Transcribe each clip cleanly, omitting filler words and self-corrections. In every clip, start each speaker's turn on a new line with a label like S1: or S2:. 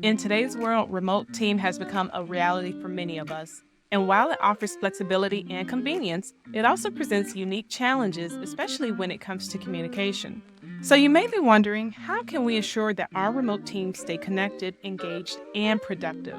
S1: In today's world, remote team has become a reality for many of us. And while it offers flexibility and convenience, it also presents unique challenges, especially when it comes to communication. So you may be wondering, how can we ensure that our remote teams stay connected, engaged, and productive?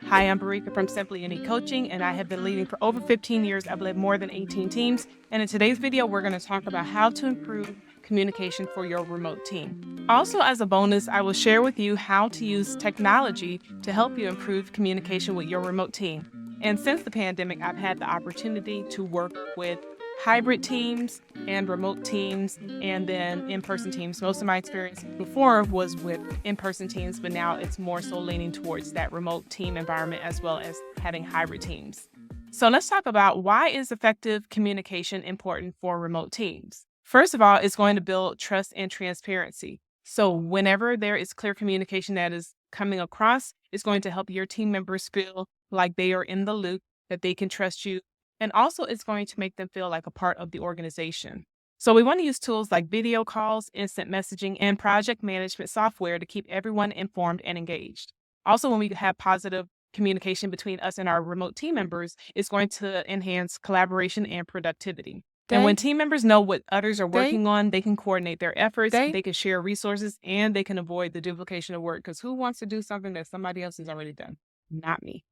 S1: Hi, I'm Barika from Simply Any Coaching, and I have been leading for over 15 years. I've led more than 18 teams. And in today's video, we're going to talk about how to improve communication for your remote team. Also, as a bonus, I will share with you how to use technology to help you improve communication with your remote team. And since the pandemic, I've had the opportunity to work with hybrid teams and remote teams and then in-person teams. Most of my experience before was with in-person teams, but now it's more so leaning towards that remote team environment as well as having hybrid teams. So let's talk about, why is effective communication important for remote teams? First of all, it's going to build trust and transparency. So whenever there is clear communication that is coming across, it's going to help your team members feel like they are in the loop, that they can trust you. And also, it's going to make them feel like a part of the organization. So we want to use tools like video calls, instant messaging, and project management software to keep everyone informed and engaged. Also, when we have positive communication between us and our remote team members, it's going to enhance collaboration and productivity. And when team members know what others are working on, they can coordinate their efforts, they can share resources, and they can avoid the duplication of work. Because who wants to do something that somebody else has already done? Not me.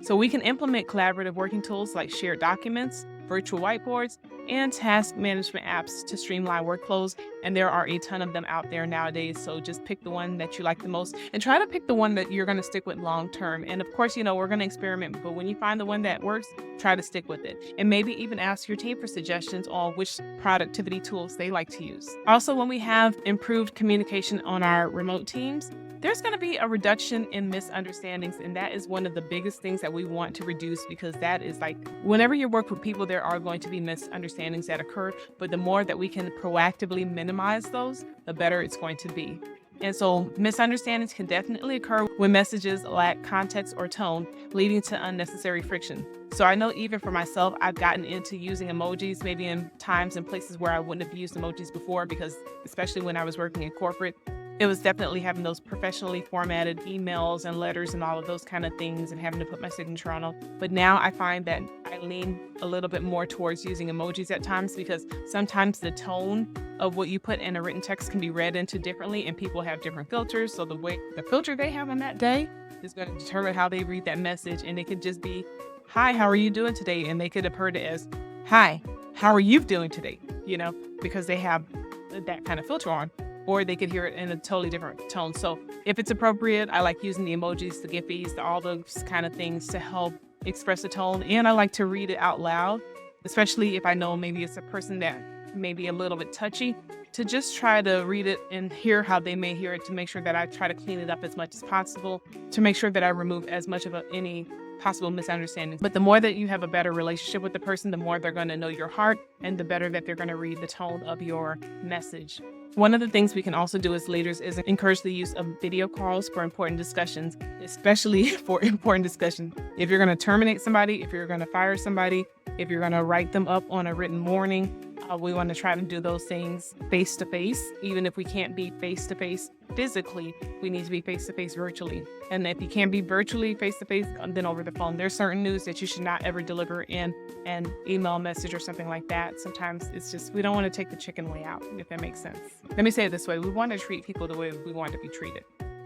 S1: So we can implement collaborative working tools like shared documents, virtual whiteboards, and task management apps to streamline workflows. And there are a ton of them out there nowadays. So just pick the one that you like the most and try to pick the one that you're going to stick with long term. And of course, we're going to experiment, but when you find the one that works, try to stick with it. And maybe even ask your team for suggestions on which productivity tools they like to use. Also, when we have improved communication on our remote teams, there's going to be a reduction in misunderstandings. And that is one of the biggest things that we want to reduce, because that is like, whenever you work with people, there are going to be misunderstandings that occur. But the more that we can proactively minimize those, the better it's going to be. And so misunderstandings can definitely occur when messages lack context or tone, leading to unnecessary friction. So I know even for myself, I've gotten into using emojis maybe in times and places where I wouldn't have used emojis before, because especially when I was working in corporate, it was definitely having those professionally formatted emails and letters and all of those kind of things and having to put my signature on them. But now I find that I lean a little bit more towards using emojis at times, because sometimes the tone of what you put in a written text can be read into differently, and people have different filters. So the filter they have on that day is going to determine how they read that message. And it could just be, "Hi, how are you doing today?" And they could have heard it as, "Hi, how are you doing today?" Because they have that kind of filter on. Or they could hear it in a totally different tone. So if it's appropriate, I like using the emojis, the giffies, all those kind of things to help express the tone. And I like to read it out loud, especially if I know maybe it's a person that may be a little bit touchy, to just try to read it and hear how they may hear it, to make sure that I try to clean it up as much as possible, to make sure that I remove as much of any possible misunderstandings. But the more that you have a better relationship with the person, the more they're going to know your heart, and the better that they're going to read the tone of your message. One of the things we can also do as leaders is encourage the use of video calls for important discussions, especially for important discussions. If you're going to terminate somebody, if you're going to fire somebody, if you're going to write them up on a written warning, we want to try to do those things face to face. Even if we can't be face to face physically, we need to be face to face virtually. And if you can't be virtually face to face, then over the phone. There's certain news that you should not ever deliver in an email message or something like that. Sometimes it's just, we don't want to take the chicken way out, if that makes sense. Let me say it this way: we want to treat people the way we want to be treated.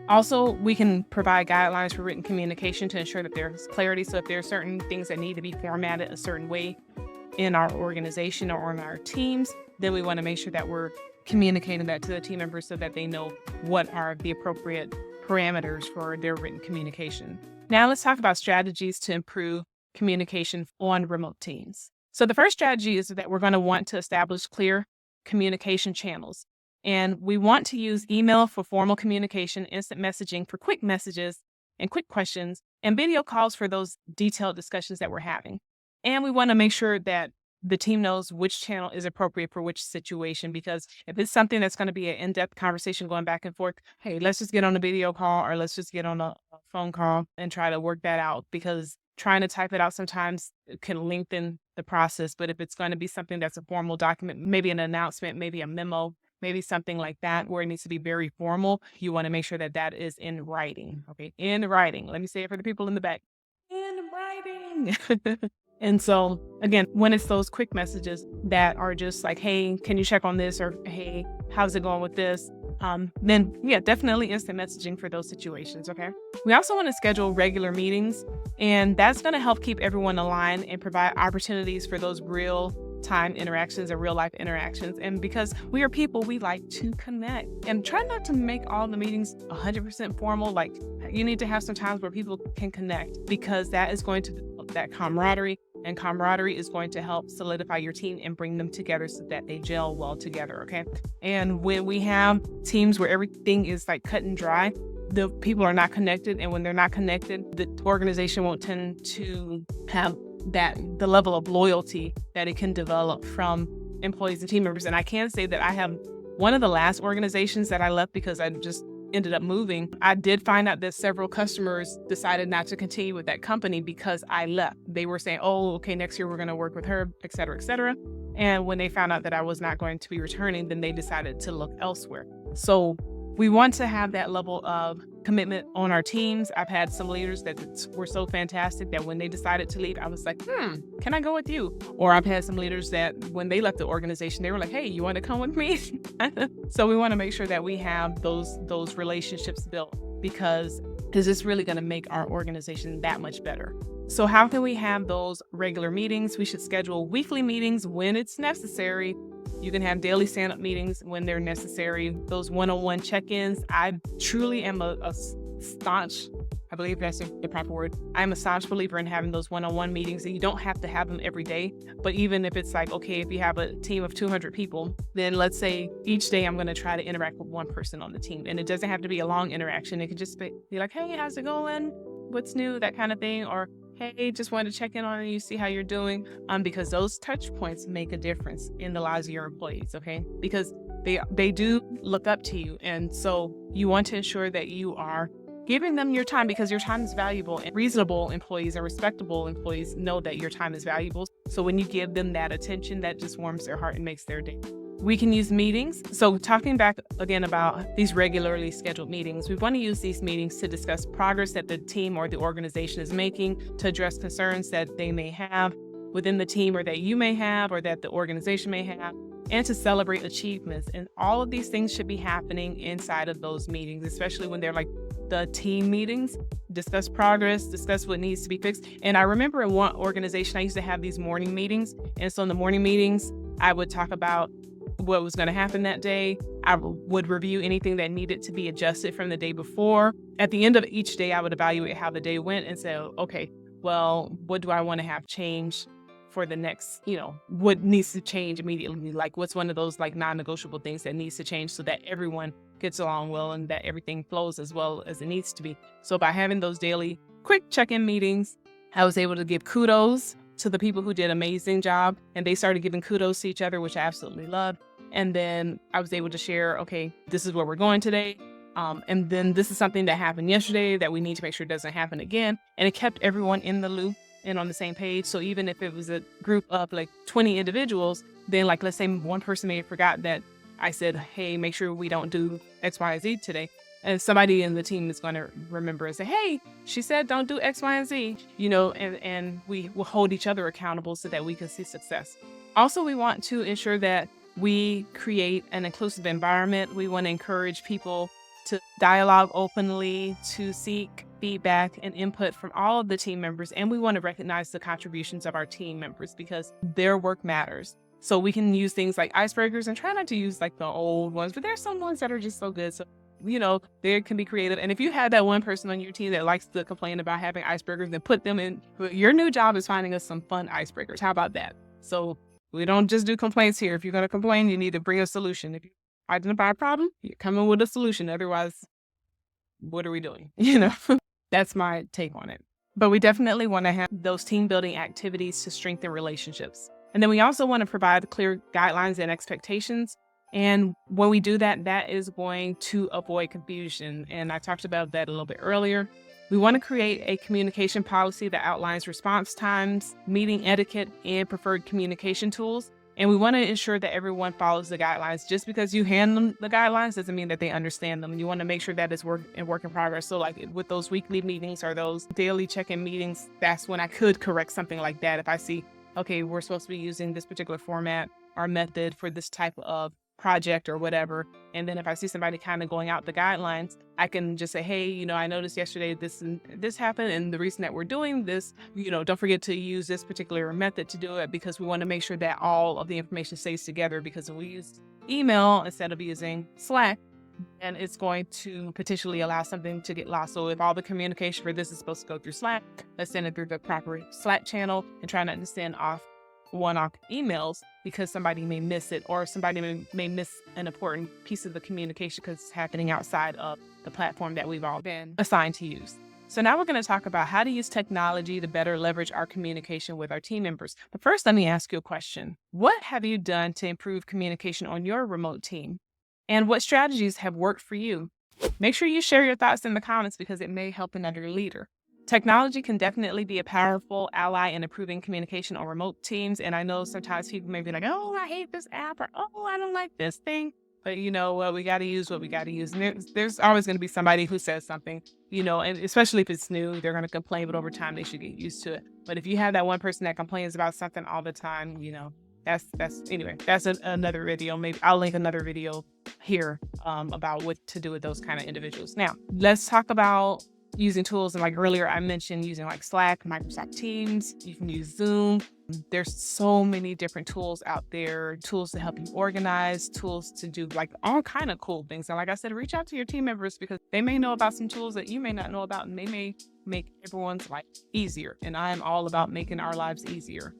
S1: Also, we can provide guidelines for written communication to ensure that there's clarity. So if there are certain things that need to be formatted a certain way in our organization or in our teams, then we want to make sure that we're communicating that to the team members so that they know what are the appropriate parameters for their written communication. Now let's talk about strategies to improve communication on remote teams. So the first strategy is that we're going to want to establish clear communication channels. And we want to use email for formal communication, instant messaging for quick messages and quick questions, and video calls for those detailed discussions that we're having. And we want to make sure that the team knows which channel is appropriate for which situation, because if it's something that's going to be an in-depth conversation going back and forth, hey, let's just get on a video call, or let's just get on a phone call and try to work that out, because trying to type it out sometimes can lengthen the process. But if it's going to be something that's a formal document, maybe an announcement, maybe a memo, maybe something like that where it needs to be very formal, you want to make sure that that is in writing. Okay. In writing. Let me say it for the people in the back. In writing. And so, again, when it's those quick messages that are just like, hey, can you check on this? Or, hey, how's it going with this? Then, yeah, definitely instant messaging for those situations, okay? We also want to schedule regular meetings, and that's going to help keep everyone aligned and provide opportunities for those real-time interactions and real-life interactions. And because we are people, we like to connect. And try not to make all the meetings 100% formal. Like, you need to have some times where people can connect, because that is going to build that camaraderie. And camaraderie is going to help solidify your team and bring them together so that they gel well together, okay? And when we have teams where everything is like cut and dry, the people are not connected. And when they're not connected, the organization won't tend to have the level of loyalty that it can develop from employees and team members. And I can say that I have one of the last organizations that I left because I just ended up moving. I did find out that several customers decided not to continue with that company because I left. They were saying, oh, okay, next year we're going to work with her, et cetera, et cetera. And when they found out that I was not going to be returning, then they decided to look elsewhere. So we want to have that level of commitment on our teams. I've had some leaders that were so fantastic that when they decided to leave, I was like, can I go with you? Or I've had some leaders that when they left the organization, they were like, hey, you want to come with me? So we want to make sure that we have those relationships built, because it's really going to make our organization that much better. So how can we have those regular meetings? We should schedule weekly meetings when it's necessary. You can have daily stand-up meetings when they're necessary. Those one-on-one check-ins. I truly am a staunch, I believe that's the proper word. I'm a staunch believer in having those one-on-one meetings, and you don't have to have them every day. But even if it's like, okay, if you have a team of 200 people, then let's say each day I'm going to try to interact with one person on the team. And it doesn't have to be a long interaction. It could just be like, hey, how's it going? What's new? That kind of thing. Or, hey, just wanted to check in on you, see how you're doing. Because those touch points make a difference in the lives of your employees, okay? Because they do look up to you. And so you want to ensure that you are giving them your time, because your time is valuable, and reasonable employees and respectable employees know that your time is valuable. So when you give them that attention, that just warms their heart and makes their day. We can use meetings. So talking back again about these regularly scheduled meetings, we want to use these meetings to discuss progress that the team or the organization is making, to address concerns that they may have within the team, or that you may have, or that the organization may have, and to celebrate achievements. And all of these things should be happening inside of those meetings, especially when they're like the team meetings. Discuss progress, discuss what needs to be fixed. And I remember in one organization, I used to have these morning meetings. And so in the morning meetings, I would talk about what was going to happen that day. I would review anything that needed to be adjusted from the day before. At the end of each day, I would evaluate how the day went and say, okay, well, what do I want to have changed for the next, what needs to change immediately? Like, what's one of those like non-negotiable things that needs to change so that everyone gets along well and that everything flows as well as it needs to be. So by having those daily quick check-in meetings, I was able to give kudos to the people who did an amazing job, and they started giving kudos to each other, which I absolutely loved. And then I was able to share, okay, this is where we're going today. And then this is something that happened yesterday that we need to make sure doesn't happen again. And it kept everyone in the loop and on the same page. So even if it was a group of like 20 individuals, then like, let's say one person may have forgotten that I said, hey, make sure we don't do X, Y, and Z today. And somebody in the team is going to remember and say, hey, she said don't do X, Y, and Z, and we will hold each other accountable so that we can see success. Also, we want to ensure that we create an inclusive environment. We want to encourage people to dialogue openly, to seek feedback and input from all of the team members. And we want to recognize the contributions of our team members because their work matters. So we can use things like icebreakers and try not to use like the old ones, but there's some ones that are just so good. So, they can be creative. And if you have that one person on your team that likes to complain about having icebreakers, then put them in. Your new job is finding us some fun icebreakers. How about that? So we don't just do complaints here. If you're going to complain, you need to bring a solution. If you identify a problem, you're coming with a solution. Otherwise, what are we doing? That's my take on it. But we definitely want to have those team building activities to strengthen relationships. And then we also want to provide clear guidelines and expectations. And when we do that, that is going to avoid confusion. And I talked about that a little bit earlier. We want to create a communication policy that outlines response times, meeting etiquette, and preferred communication tools. And we want to ensure that everyone follows the guidelines. Just because you hand them the guidelines doesn't mean that they understand them. You want to make sure that it's work in progress. So like with those weekly meetings or those daily check-in meetings, that's when I could correct something like that. If I see, okay, we're supposed to be using this particular format or method for this type of project or whatever. And then if I see somebody kind of going out the guidelines, I can just say, hey, I noticed yesterday this and this happened. And the reason that we're doing this, don't forget to use this particular method to do it, because we want to make sure that all of the information stays together. Because if we use email instead of using Slack, and it's going to potentially allow something to get lost. So if all the communication for this is supposed to go through Slack, let's send it through the proper Slack channel and try not to send off one-off emails, because somebody may miss it, or somebody may miss an important piece of the communication because it's happening outside of the platform that we've all been assigned to use. So now we're going to talk about how to use technology to better leverage our communication with our team members. But first, let me ask you a question. What have you done to improve communication on your remote team? And what strategies have worked for you? Make sure you share your thoughts in the comments, because it may help another leader. Technology can definitely be a powerful ally in improving communication on remote teams. And I know sometimes people may be like, oh, I hate this app, or oh, I don't like this thing. But we got to use what we got to use. And there's always going to be somebody who says something, and especially if it's new, they're going to complain, but over time they should get used to it. But if you have that one person that complains about something all the time, that's another video. Maybe I'll link another video here about what to do with those kind of individuals. Now, let's talk about using tools. And like earlier, I mentioned using like Slack, Microsoft Teams. You can use Zoom. There's so many different tools out there, tools to help you organize, tools to do like all kind of cool things. And like I said, reach out to your team members, because they may know about some tools that you may not know about, and they may make everyone's life easier. And I am all about making our lives easier.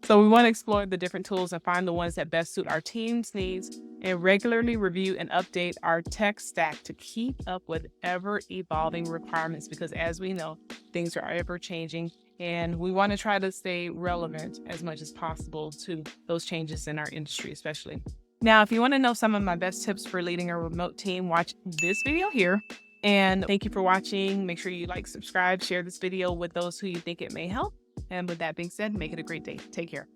S1: So we want to explore the different tools and find the ones that best suit our team's needs, and regularly review and update our tech stack to keep up with ever evolving requirements, because as we know, things are ever changing, and we want to try to stay relevant as much as possible to those changes in our industry, especially. Now, if you want to know some of my best tips for leading a remote team, watch this video here. And thank you for watching. Make sure you like, subscribe, share this video with those who you think it may help. And with that being said, make it a great day. Take care.